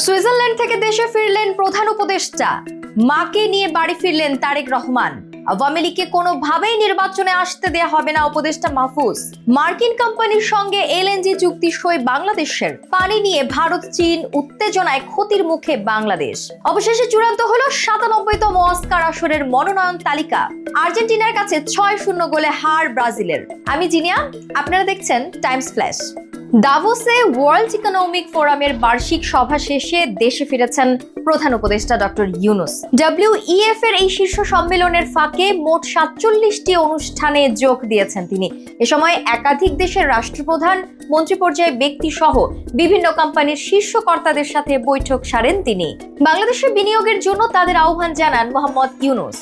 Switzerland থেকে দেশে ফিরলেন প্রধান উপদেষ্টা, মাকে নিয়ে বাড়ি ফিরলেন তারেক রহমান। আওয়ামী লীগকে কোনোভাবেই নির্বাচনে আসতে দেয়া হবে না উপদেষ্টা মাহফুজ। মার্কিন কোম্পানির সঙ্গে এলএনজি চুক্তি সই বাংলাদেশের। পানি নিয়ে ভারত চীন উত্তেজনায় ক্ষতির মুখে বাংলাদেশ। অবশেষে চূড়ান্ত হলো ৯৭তম অস্কার আসরের মনোনয়ন তালিকা। আর্জেন্টিনার কাছে ৬-০ গোলে হার ব্রাজিলের। আমি জিনিয়া, আপনারা দেখছেন টাইমস ফ্ল্যাশ। দাভোসে ওয়ার্ল্ড ইকোনমিক ফোরামের বার্ষিক সভা শেষে দেশে ফিরেছেন প্রধান উপদেষ্টা ডক্টর ইউনূস। WEF এর এই শীর্ষ সম্মেলনের ফাঁকে মোট ৪৭টি অনুষ্ঠানে যোগ দিয়েছেন তিনি। এ সময় একাধিক দেশের রাষ্ট্রপ্রধান, মন্ত্রী পর্যায়ে ব্যক্তি সহ বিভিন্ন কোম্পানির শীর্ষ কর্তাদের সাথে বৈঠক সারেন তিনি। বাংলাদেশে বিনিয়োগের জন্য তাদের আহ্বান জানান মোহাম্মদ ইউনূস।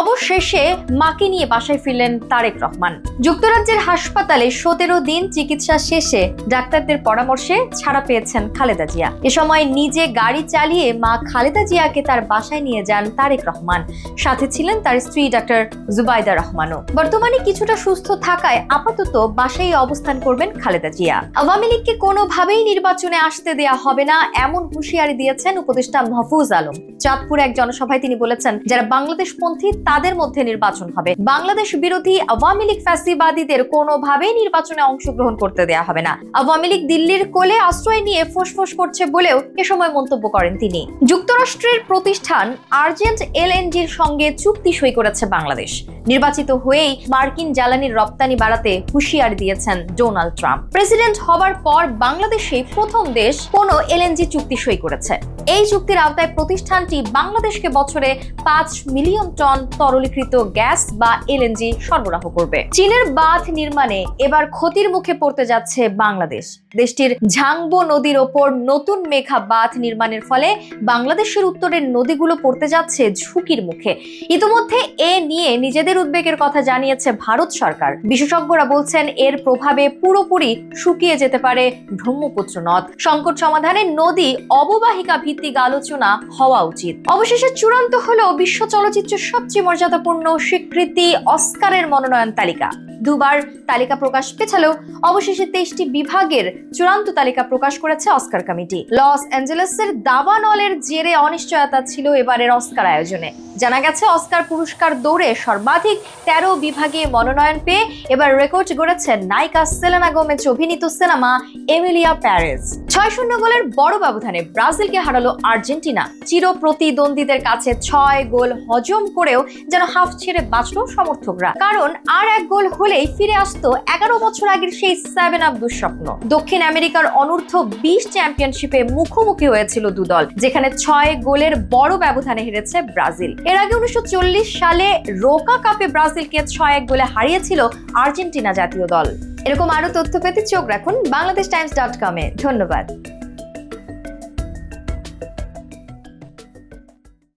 অবশেষে মাকে নিয়ে বাসায় ফিরলেন তারেক রহমান। যুক্তরাজ্যের হাসপাতালে ১৭ দিন চিকিৎসা শেষে ডাক্তারদের পরামর্শে ছাড়া পেয়েছেন খালেদা জিয়া। এ সময় নিজে গাড়ি চালিয়ে মা খালেদা জিয়াকে তার বাসায় নিয়ে যান তারেক রহমান। সাথে ছিলেন তার স্ত্রী ডাক্তার জুবাইদা রহমানও। বর্তমানে কিছুটা সুস্থ থাকায় আপাতত বাসায় অবস্থান করবেন খালেদা জিয়া। আওয়ামী লীগকে কোনোভাবেই নির্বাচনে আসতে দেয়া হবে না, এমন হুঁশিয়ারি দিয়েছেন উপদেষ্টা মাহফুজ আলম। চাঁদপুরে এক জনসভায় তিনি বলেছেন, যারা বাংলাদেশপন্থী তাদের মধ্যে নির্বাচন হবে। বাংলাদেশ বিরোধী আওয়ামী লীগ ফ্যাসিবাদীদের কোনোভাবেই নির্বাচনে অংশগ্রহণ করতে দেয়া হবে না। আওয়ামী লীগ দিল্লির কোলে আশ্রয় নিয়ে ফোঁস করছে বলেও এ সময় মন্তব্য করেন তিনি। যুক্তরাষ্ট্রের প্রতিষ্ঠান আর্জেন্ট এলএনজির সঙ্গে চুক্তি সই করেছে বাংলাদেশ। নির্বাচিত হয়েই মার্কিন জ্বালানির রপ্তানি বাড়াতে হুঁশিয়ারি দিয়েছেন ডোনাল্ড ট্রাম্প। প্রেসিডেন্ট হবার পর বাংলাদেশই প্রথম দেশ কোনো এলএনজি চুক্তি সই করেছে। এই চুক্তির আওতায় প্রতিষ্ঠানটি বাংলাদেশকে বছরে ৫ মিলিয়ন টন তরলীকৃত গ্যাস বা এলএনজি সরবরাহ করবে। চীনের বাঁধ নির্মাণে এবার ক্ষতির মুখে পড়তে যাচ্ছে বাংলাদেশ। দেশটির ঝাংবো নদীর ওপর নতুন মেঘা বাঁধ নির্মাণের ফলে বাংলাদেশের উত্তরের নদীগুলো পড়তে যাচ্ছে ঝুঁকির মুখে। ইতিমধ্যে এ নিয়ে নিজেদের উদ্বেগের কথা জানিয়েছে ভারত সরকার। বিশেষজ্ঞরা বলছেন এর প্রভাবে পুরোপুরি শুকিয়ে যেতে পারে ব্রহ্মপুত্র নদ। সংকট সমাধানে নদী অববাহিকা ভিত্তিক আলোচনা হওয়া উচিত। অবশেষে চূড়ান্ত হলো বিশ্ব চলচ্চিত্রের সবচেয়ে মর্যাদাপূর্ণ স্বীকৃতি অস্কারের মনোনয়ন তালিকা। দুবার তালিকা প্রকাশ পেছালেও অবশেষে 23টি বিভাগের চূড়ান্ত তালিকা প্রকাশ করেছে অস্কার কমিটি। লস অ্যাঞ্জেলেসের দাবানলের জেরে অনিশ্চয়তা ছিল এবারের অস্কার আয়োজনে। জানা গেছে অস্কার পুরস্কার দৌড়ে সর্বাধিক 13 বিভাগে মনোনয়ন পেয়ে এবার রেকর্ড গড়েছেন নায়িকা সেলেনা গোমেজ অভিনীত সিনেমা এমিলিয়া প্যারেজ। ৬-০ গোলের বড় ব্যবধানে ব্রাজিলকে হারালো আর্জেন্টিনা। চির প্রতিদ্বন্দ্বীদের কাছে ৬ গোল হজম করেও যেন হাফ ছেড়ে বাঁচল সমর্থকরা। কারণ আর এক গোল হলেই ফিরে আসতো 11 বছর আগের সেই 7 আপ দুঃস্বপ্ন। দক্ষিণ আমেরিকার অনূর্ধ্ব 20 চ্যাম্পিয়নশিপে মুখোমুখি হয়েছিল দুদল, যেখানে ৬ গোলের বড় ব্যবধানে হেরেছে ব্রাজিল। এর আগে ১৯৪০ সালে রোকা কাপে ব্রাজিলকে ৬-১ গোলে হারিয়েছিল আর্জেন্টিনা জাতীয় দল। এরকম আরো তথ্য পেতে চোখ রাখুন বাংলাদেশটাইমস.com-এ। ধন্যবাদ।